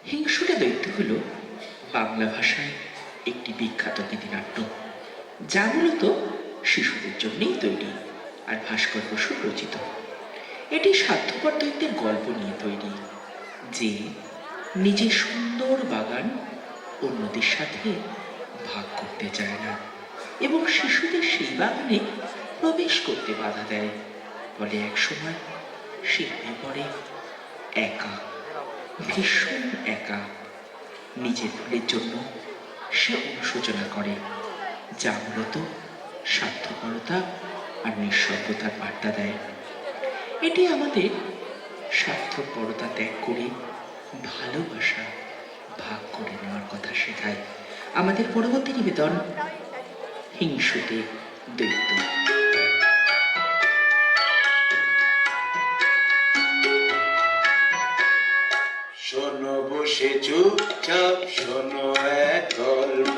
হিংসুটে দৈত্য হল বাংলা ভাষায় একটি বিখ্যাত গীতিনাট্য, যা মূলত শিশুদের জন্যই তৈরি আর ভাস্কর বসু রচিত। এটি স্বার্থপর দৈত্যের গল্প নিয়ে তৈরি, যে নিজের সুন্দর বাগান অন্যদের সাথে ভাগ করতে চায় না এবং শিশুদের সেই বাগানে প্রবেশ করতে বাধা দেয়। ফলে একসময় সে হয়ে পড়ে একা, ভীষণ একা। নিজের ভুলের জন্য সে অনুশোচনা করে, যা মূলত স্বার্থপরতা আর নিঃস্বার্থতার বার্তা দেয়। এটি আমাদের স্বার্থপরতা ত্যাগ করে ভালোবাসা ভাগ করে নেওয়ার কথা শেখায়। আমাদের পরবর্তী নিবেদন হিংসুটে দৈত্য। শোনো বসে চুপচাপ, শোনো এক গল্প।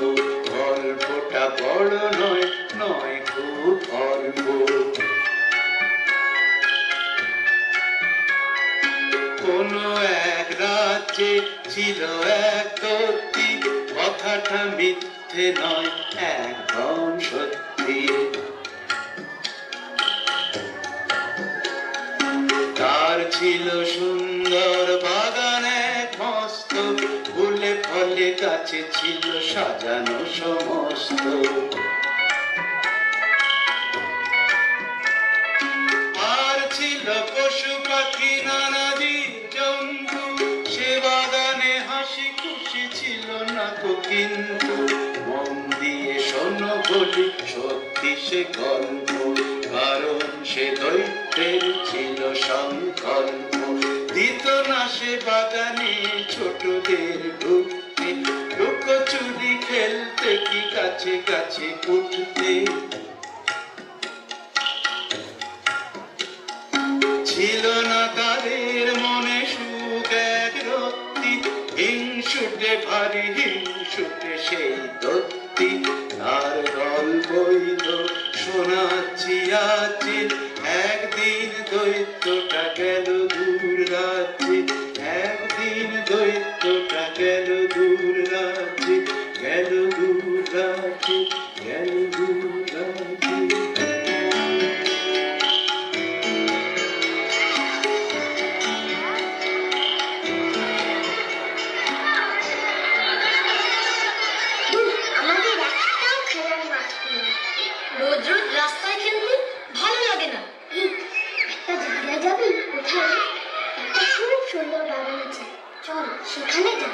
গল্পটা বড় নয়, নয় খুব অল্প। কোনো এক রাজ্যে ছিল এক দৈত্যী, কথাটা মিথ্যে নয়, একদম সত্যি। তার ছিল সুন্দর বাগানে মস্ত, ফুলে ফলে গাছে ছিল সাজানো সমস্ত। আর ছিল পশু পাখি নানা জীব জন্তু, সে বাগানে হাসি খুশি ছিল না তো কিন্তু। মন দিয়ে শোনো বলি সত্যি সে গল্প, কারণ সে দৈত্যের ছিল সংকল্প। দিত না সে বাগানে ছোটদের ঢুকতে, লুকোচুরি খেলতে কি কাছে কাছে উঠতে। ছিল না তাদের মনে সুখ এক রত্তি, হিংসুটে ভারী হিংসুটে সেই দৈত্যী। তার গল্পই তো শোনাচ্ছি আজকে, একদিন দৈত্যটা গেল দূর রাজ্যে। একদিন দৈত্যটা গেল দূর রাজ্যে, গেল দূর রাজ্যে, গেল দূর রাজ্যে। রোজ রোজ রাস্তায় খেলতে ভালো লাগে না। একটা জায়গায় যাবি? কোথায়? একটা খুব সুন্দর বাগান আছে, চল সেখানে যা।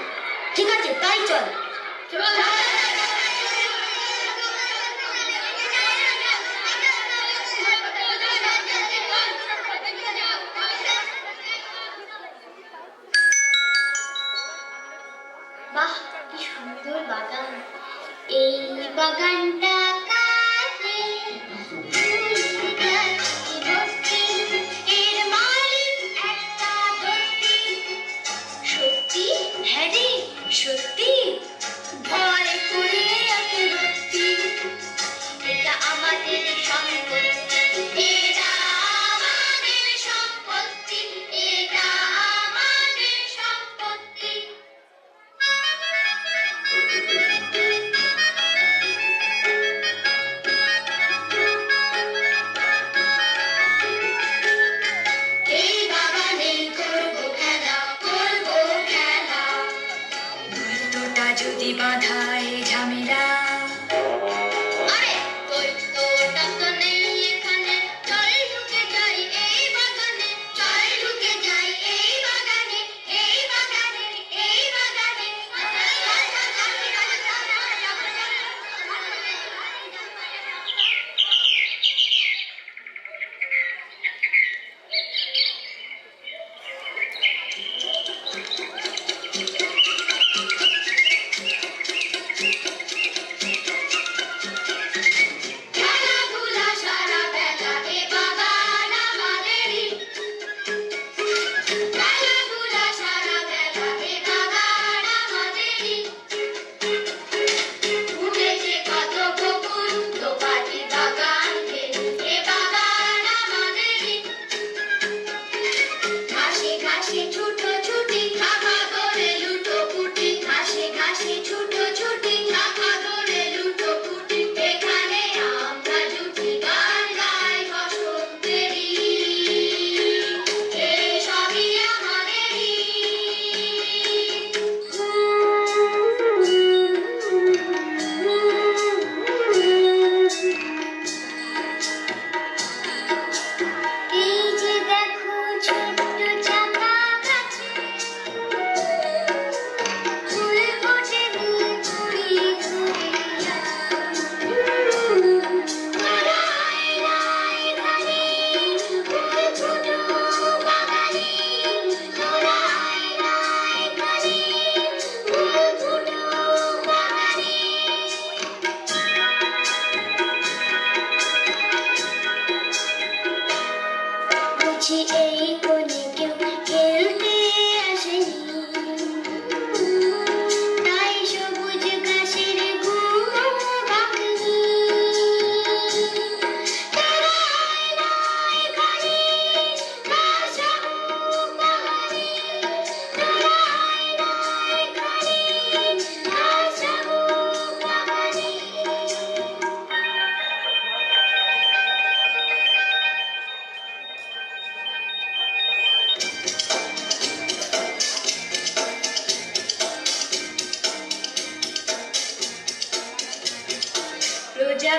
ঠিক আছে, তাই চল। বাহ, কি সুন্দর বাগান! এই বাগানটা সত্যি ভয় করে সত্যি, এটা আমাদের সম্পত্তি, এটা আমাদের সম্পত্তি, এটা আমাদের সম্পত্তি। এই বাগানে করবো খেলা, করবো খেলা। দৈত্যটা যদি বাঁধায় ঝামেলা, আরে দৈত্যটা তো নেই এখানে, চল ঢুকে যাই এই বাগানে, চল ঢুকে যাই এই বাগানে, এই বাগানে, এই বাগানে।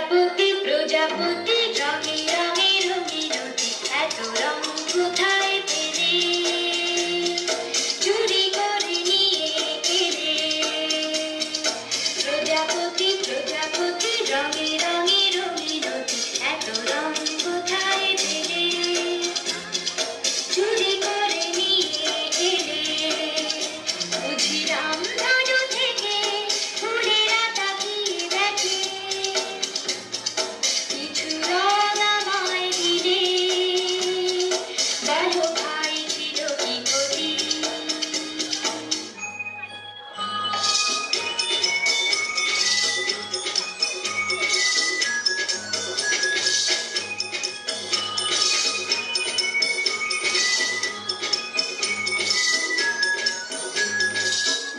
প্রজাপতি প্রজাপতি রঙে রঙে রঙিনতি এত রং কোথায় পেলে চুরি করে নিয়ে এলে প্রজাপতি প্রজাপতি রঙে রঙে রঙিনতি এত রং কোথায় পেলে চুরি করে নিয়ে এলে বুঝিলাম ধনু থেকে ফুলেরা তাকিয়ে দেখে কিছু রং আমায় দিলে বলো ভাই ছিল কি ক্ষতি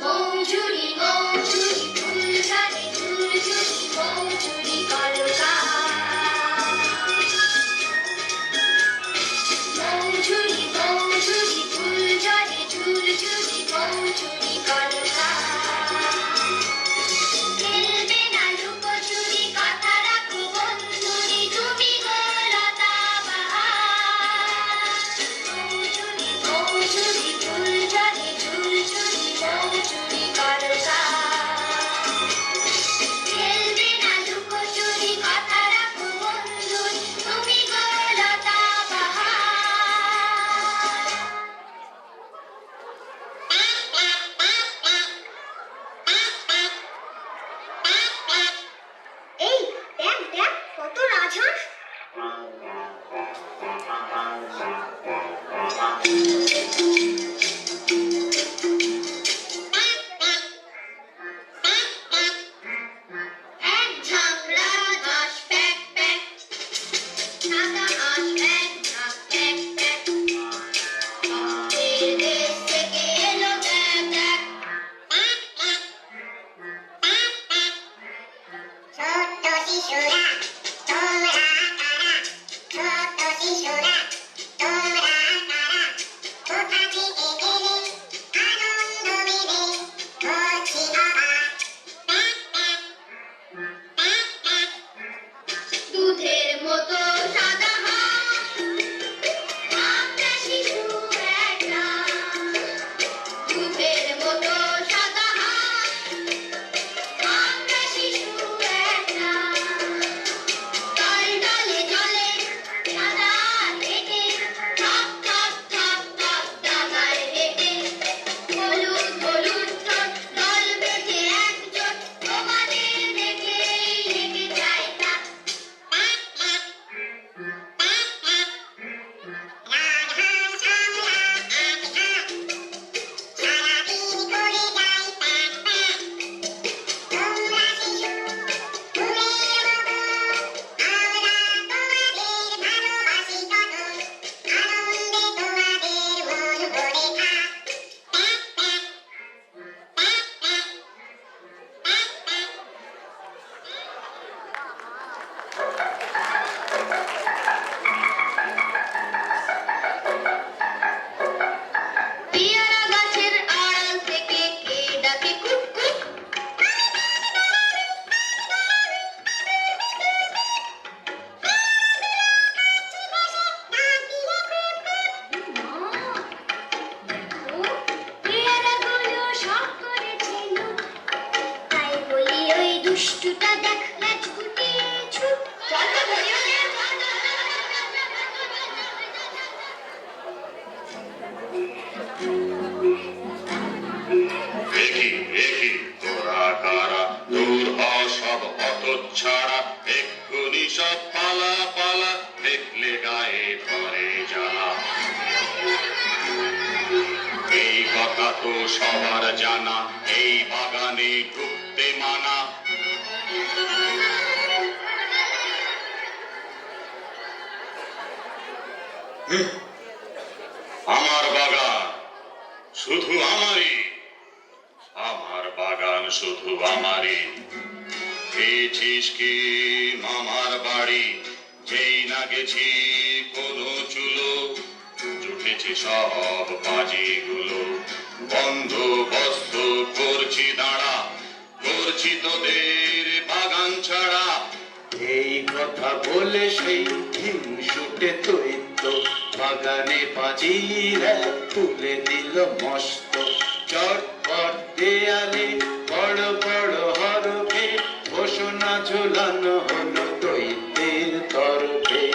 মৌচুরি মৌচুরি ফুল ঝাড়ে ঝুল ঝুলি মৌচুরি করো মৌচুরি মৌচুরি ফুল ঝাড়ে ঝুল ঝুলি মৌচুরি করো খেলবে না লুকোচুরি কথা রাখো বন্ধুরি তুমি গো লতা বাহার মৌচুরি মৌচুরি ফুল ঝাড়ে ঝুল ঝুলি মৌচুরি করো খেলবে না লুকোচুরি কথা রাখো বন্ধুরি তুমি গো লতা বাহার এই দেখ দেখ কত রাজহাঁস এক ঝাঁক রাজহাঁস প্যাক প্যাক সাদা হাঁস এক ঝাঁক প্যাক প্যাক পথের দেশ থেকে এলো দেখ দেখ ছোট্ট শিশুরা তোমরা কারা ছোট্ট শিশুরা তোমরা কারা কোথা থেকে এলে আনন্দ মেলে হচ্ছি অবাক দুধের মতো সাদা হাঁস আমরা শিশু একটা দুধের মতো সাদা হাঁস আমরা শিশু একটা ডাল ডালে জলে সাদা হেঁটে ঠক ঠক ঠক ঠক ডাঙায় হেঁটে হলুদ হলুদ ঠোঁট দল বেঁধে একজোট তোমাদের দেখে হেঁটে যায় তা পেয়ারা গাছের আড়াল থেকে কে ডাকে কুক কুক পেয়ারাগুলো সব করেছিল তাই বলি ওই দুষ্টুটা দেখ ল্যাজ গুটিয়ে ছুট চল তো ধরিও নে দেখি দেখি তোরা কারা দূর হ সব হতচ্ছাড়া এক্ষুনি সব পালা পালা দেখলে গায়ে ধরে জ্বালা এই কথা তো সবার জানা এই বাগানে ঢুকতে মানা আমার বাগান শুধু আমারই আমার বাগান শুধু আমারই পেয়েছিস কি মামার বাড়ি যেই না গেছি কোনো চুলো জুটেছে সব বাজিগুলো বন্দোবস্ত করছি দাঁড়া করছি তোদের বাগান ছাড়া এই কথা বলে সেই হিংসুটে দৈত্য বাগানে পাঁচিল তুলে দিল মস্ত। চটপট দেয়ালে বড় বড় হরফে ঘোষণা ঝুলানো হলো দৈত্যের তরফে।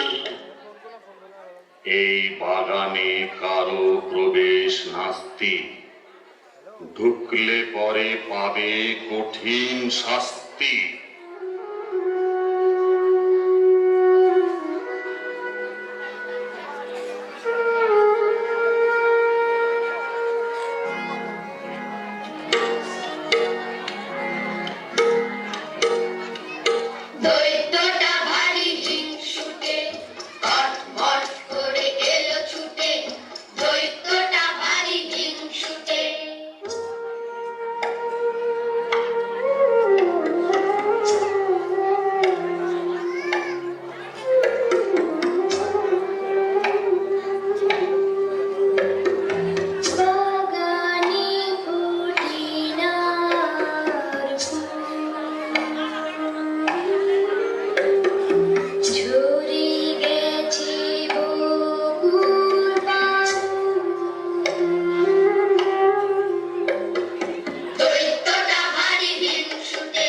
এই বাগানে কারো প্রবেশ নাস্তি, ঢুকলে পরে পাবে কঠিন শাস্তি। দৈত্যটা ভারী হিংসুটে, কটমট করে এলো ছুটে। দৈত্যটা ভারী হিংসুটে। বাগানে পুদিনার ঝরে গেছে বকুল দৈত্যটা ভারী হিংসুটে,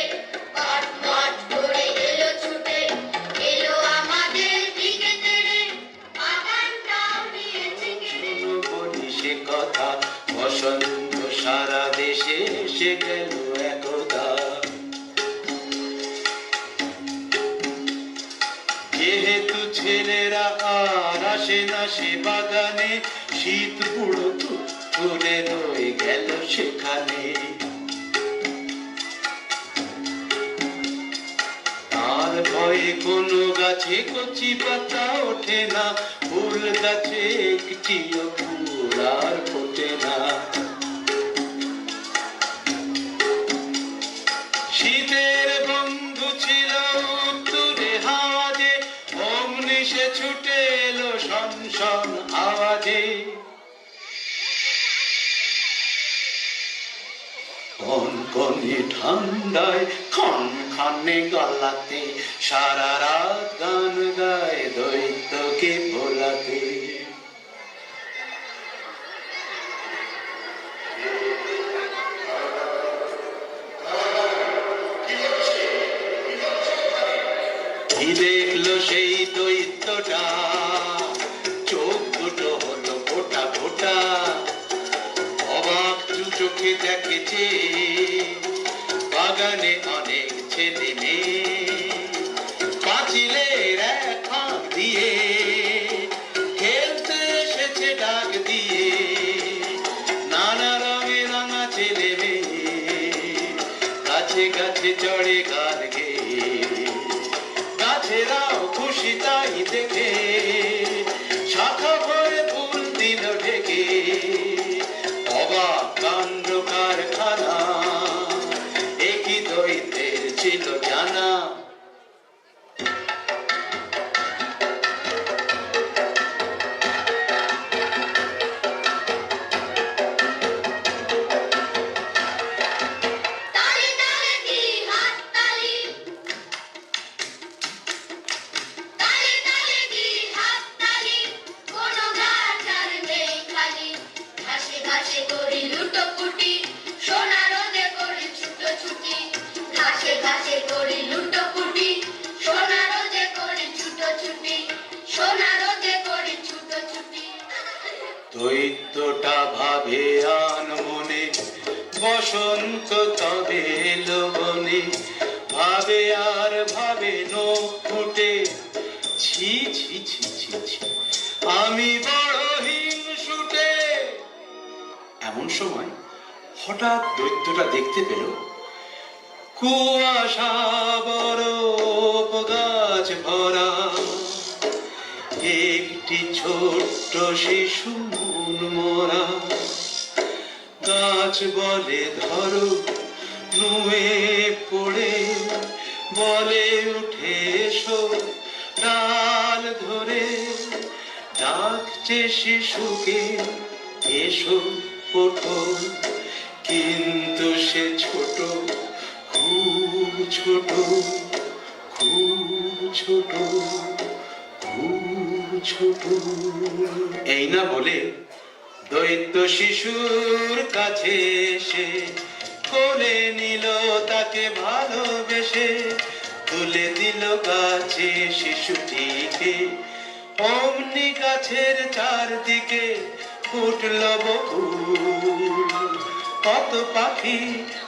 কটমট করে এলো ছুটে। এলো আমাদের দিকে তেড়ে, বাগানটাও নিয়েছে কেড়ে। বলি সে কথা বসন্ত সারা দেশে এসে গেল একদা। যেহেতু ছেলেরা আর আসে না সে বাগানে, শীত পুড়ো করে রয়ে গেল সেখানে। তার ভয়ে কোনো গাছে কচি পাতা ওঠে না, ফুল গাছে একটিও ফুল আর ফোটে না। শীতের বন্ধু ছিল উত্তরে হাওয়া যে, অমনি সে ছুটে এলো শনশন আওয়াজে। কনকনে ঠান্ডায় খনখনে গলাতে সারা রাত গান গায় দৈত্যকে ভোলাতে। কি দেখলো সেই দৈত্যটা, চোখ দুটো হলো ফোটা ফোটা। অবাক চোখে দেখেছে বাগানে অনেক ছেলে মেয়ে, পাঁচিলের এক ফাঁক দিয়ে খেলতে এসেছে ডাক দিয়ে। নানা রঙে রাঙা ছেলে মেয়ে গাছে গাছে চড়ে গান গেয়ে, গাছেরাও খুশি তাই দেখে শাখা ভরে ফুল দিল ঢেকে। অবাক কাণ্ড কারখানা একই দৈত্যের ছিল জানা। তালি তালি দি হাত তালি, তালি তালি দি হাত তালি। কোনো গাছ আর নেই খালি, ঘাসে ঘাসে করি লুটোপুটি, সোনা রোদে করি ছুটোছুটি। ঘাসে ঘাসে করি লুটোপুটি, সোনা রোদে করি ছুটোছুটি। সোনা রোদে করি ছুটোছুটি। দৈত্যটা ভাবে আন মনে, বসন্ত তবে এলো বনে। ভাবে আর ভাবে নখ ফুটে, ছি ছি ছি ছি ছি, আমি বড় হিংসুটে। এমন সময় হঠাৎ দৈত্যটা দেখতে পেল কুয়াশা বরফ গাছ ভরা, একটি ছোট্ট শিশু মন মরা। গাছ বলে ধরো, নুয়ে পড়ে বলে উঠে এসো, ডাল ধরে ডাকছে শিশুকে এসো ওঠো। কিন্তু সে ছোট, খুব ছোট, খুব ছোট, খুব ছোট। এই না বলে দৈত্য শিশুর কাছে এসে কোলে নিল তাকে ভালোবেসে, তুলে দিল গাছে শিশুটিকে। অমনি গাছের চারদিকে ফুটল বকুল। কত পাখি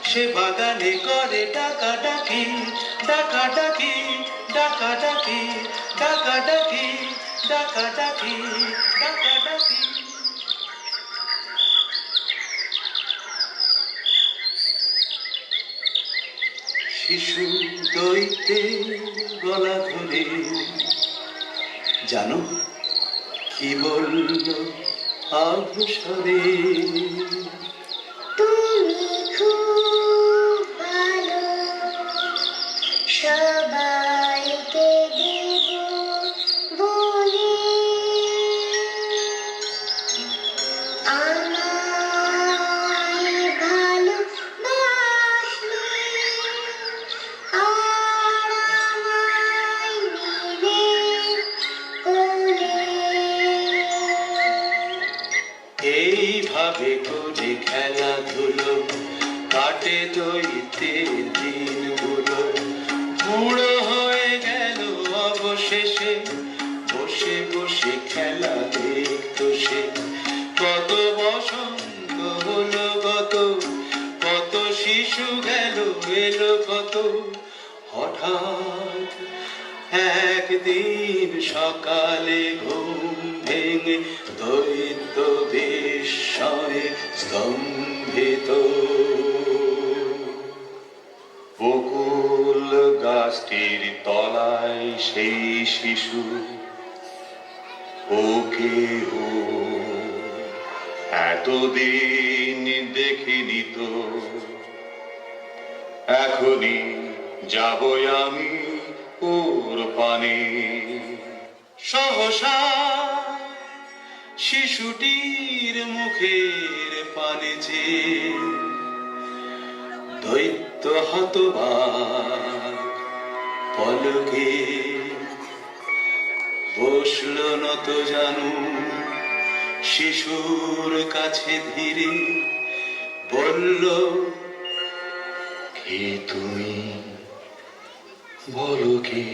সে বাগানে করে ডাকাডাকি, ডাকাডাকি, ডাকাডাকি, ডাকাডাকি, ডাকাডাকি, ডাকাডাকি। শিশু দৈত্যের গলা ধরে জানো কি বলল আভূষণে? তুমি খুব ভালো, সবাইকে দেব বলে আমায় ভালোবাসলে আর আমায় নিলে কোলে। এইভাবে করে খেলাধুলো কাটে দৈত্যের দিনগুলো। বুড়ো হয়ে গেল অবশেষে, বসে বসে খেলা দেখতো সে। কত বসন্ত হলো গত, কত শিশু গেল এলো কত। হঠাৎ একদিন সকালে ঘুম ভেঙে দৈত্য বিস্ময়ে স্তম্ভিত। বকুল গাছটির তলায় সেই শিশু, ওকে ও এতদিন দেখিনি তো। এখনই যাবই আমি ওর পানে। সহসা শিশুটির মুখের পানে যে দৈত্য হতবাক পলকে বসল নত জানু শিশুর কাছে ধীরে বলল, কে তুমি, বলো কে?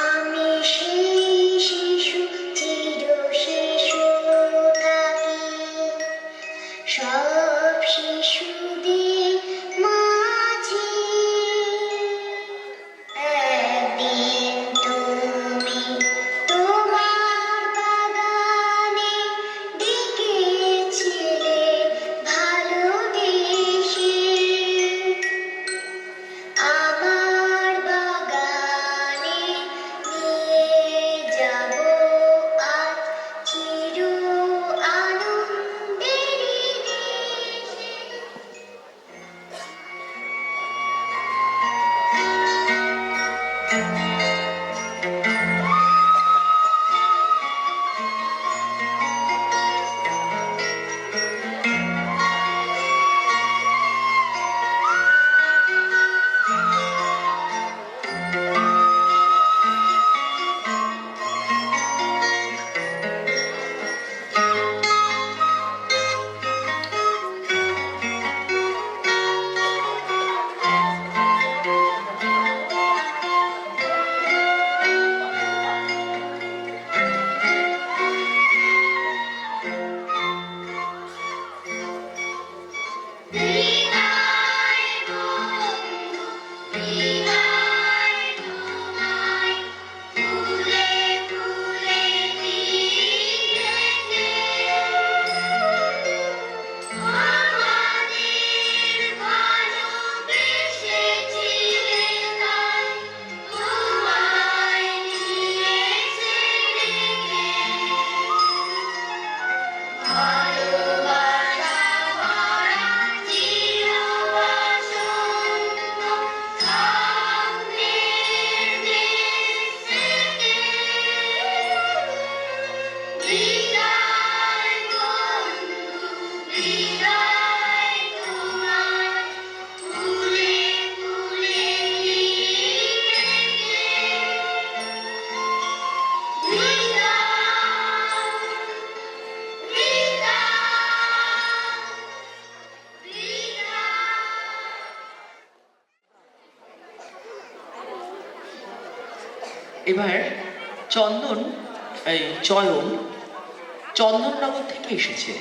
আমি সেই শিশু, চির শিশু থাকি, সব শিশুদের মাঝে। একদিন তুমি তোমার বাগানে ডেকেছিলে ভালোবেসে, আমার বাগানে নিয়ে এবার চন্দন এই চয়ন চন্দননগর থেকে এসেছে।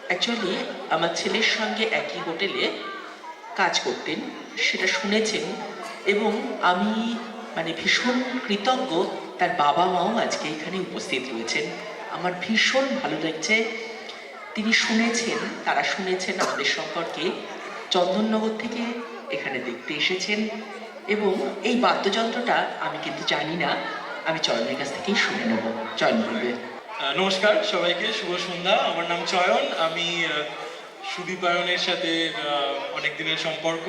অ্যাকচুয়ালি আমার ছেলের সঙ্গে একই হোটেলে কাজ করতেন, সেটা শুনেছেন। এবং আমি মানে ভীষণ কৃতজ্ঞ, তার বাবা মাও আজকে এখানে উপস্থিত রয়েছেন। আমার ভীষণ ভালো লাগছে তিনি শুনেছেন, তারা শুনেছেন আমাদের সম্পর্কে, চন্দননগর থেকে এখানে দেখতে এসেছেন। এবং এই বাদ্যযন্ত্রটা আমি কিন্তু জানি না, আমি চয়নের কাছ থেকেই শুনে নেব। চয়ন বলবে। নমস্কার সবাইকে, শুভ সন্ধ্যা। আমার নাম চয়ন। আমি সুদীপায়নের সাথে অনেক দিনের সম্পর্ক।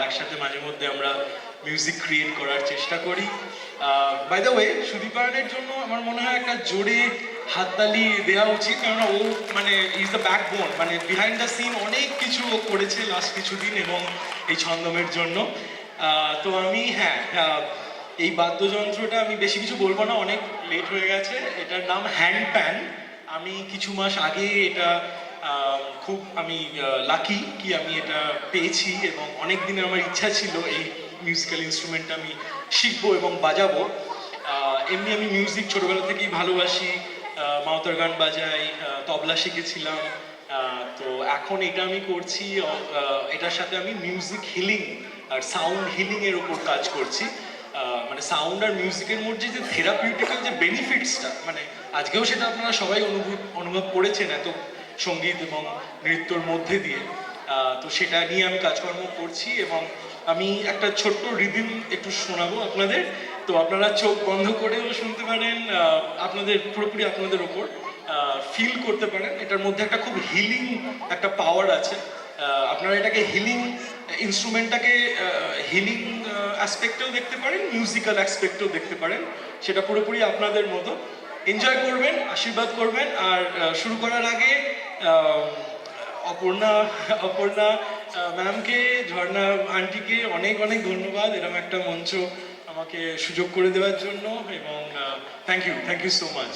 একসাথে মাঝে মধ্যে আমরা মিউজিক ক্রিয়েট করার চেষ্টা করি। বাই দ্য ওয়ে, সুদীপায়নের জন্য আমার মনে হয় একটা জোরে হাততালি দেওয়া উচিত, কেননা ও মানে ইজ দ্য ব্যাকবোন, মানে বিহাইন্ড দ্য সিন অনেক কিছু ও করেছে লাস্ট কিছুদিন এবং এই ছন্দমের জন্য। তো আমি এই বাদ্যযন্ত্রটা আমি বেশি কিছু বলবো না, অনেক লেট হয়ে গেছে। এটার নাম হ্যান্ড প্যান। আমি কিছু মাস আগে এটা খুব আমি লাকি কি আমি এটা পেয়েছি, এবং অনেক দিনের আমার ইচ্ছা ছিল এই মিউজিক্যাল ইনস্ট্রুমেন্টটা আমি শিখবো এবং বাজাবো। এমনি আমি মিউজিক ছোটবেলা থেকেই ভালোবাসি, মাউতার গান বাজাই, তবলা শিখেছিলাম। তো এখন এটা আমি করছি, এটার সাথে আমি মিউজিক হিলিং আর সাউন্ড হিলিং এর উপর কাজ করছি। মানে সাউন্ড আর মিউজিকের মধ্যে যে থেরাপিউটিক্যাল যে বেনিফিটসটা, মানে আজকেও সেটা আপনারা সবাই অনুভব করেছেন এত সঙ্গীত এবং নৃত্যর মধ্যে দিয়ে। তো সেটা নিয়ে আমি কাজকর্ম করছি, এবং আমি একটা ছোট্ট রিদিম একটু শোনাবো আপনাদের। তো আপনারা চোখ বন্ধ করেও শুনতে পারেন, আপনাদের পুরোপুরি আপনাদের ওপর ফিল করতে পারেন। এটার মধ্যে একটা খুব হিলিং একটা পাওয়ার আছে। আপনারা এটাকে হিলিং ইনস্ট্রুমেন্টটাকে হিলিং অ্যাসপেক্টেও দেখতে পারেন, মিউজিক্যাল অ্যাসপেক্টেও দেখতে পারেন। সেটা পুরোপুরি আপনাদের মতো। এনজয় করবেন, আশীর্বাদ করবেন। আর শুরু করার আগে অপর্ণা ম্যামকে, ঝর্ণা আন্টিকে অনেক অনেক ধন্যবাদ এরকম একটা মঞ্চ আমাকে সুযোগ করে দেওয়ার জন্য, এবং thank you so much.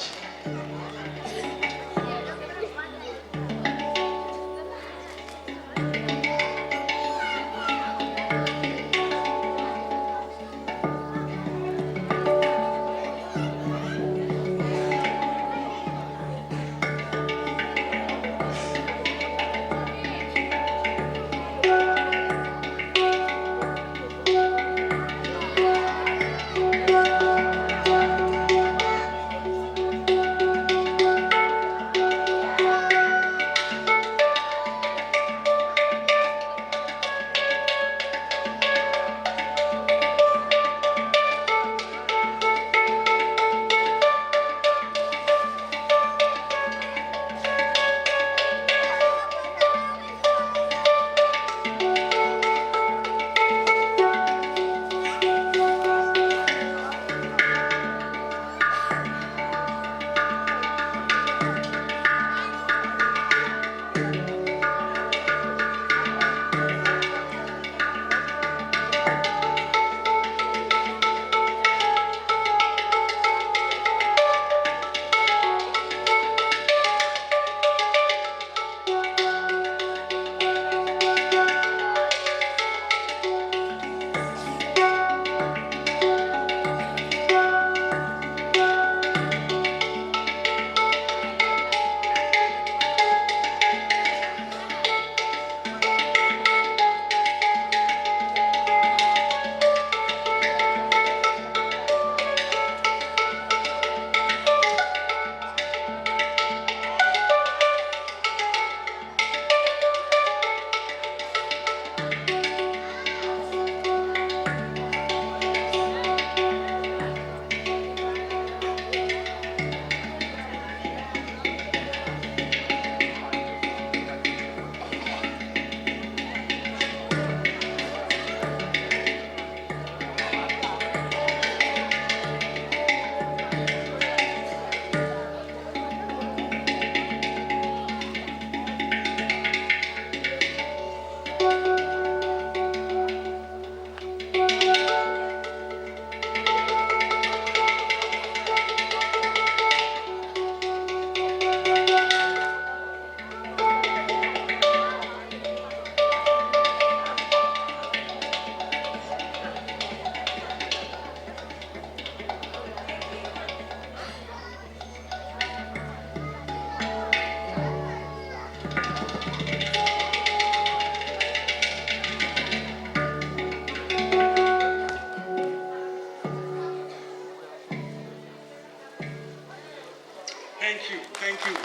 Thank you thank you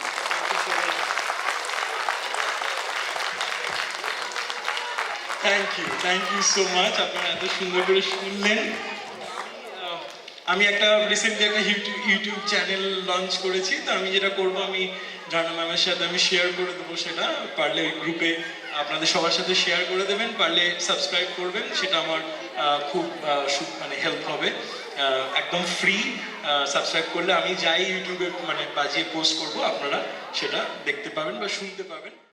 thank you so much. আপনারা এত সুন্দর করে শুনলেন। আমি একটা রিসেন্টলি একটা ইউটিউব চ্যানেল লঞ্চ করেছি, তো আমি যেটা করব, আমি ঝর্ণা ম্যামের সাথে আমি শেয়ার করে দেবো সেটা। পারলে ওই গ্রুপে আপনাদের সবার সাথে শেয়ার করে দেবেন, পারলে সাবস্ক্রাইব করবেন, সেটা আমার খুব মানে হেল্প হবে। একদম ফ্রি, সাবস্ক্রাইব করলে আমি যাই ইউটিউবে মানে বাজিয়ে পোস্ট করব, আপনারা সেটা দেখতে পাবেন বা শুনতে পাবেন।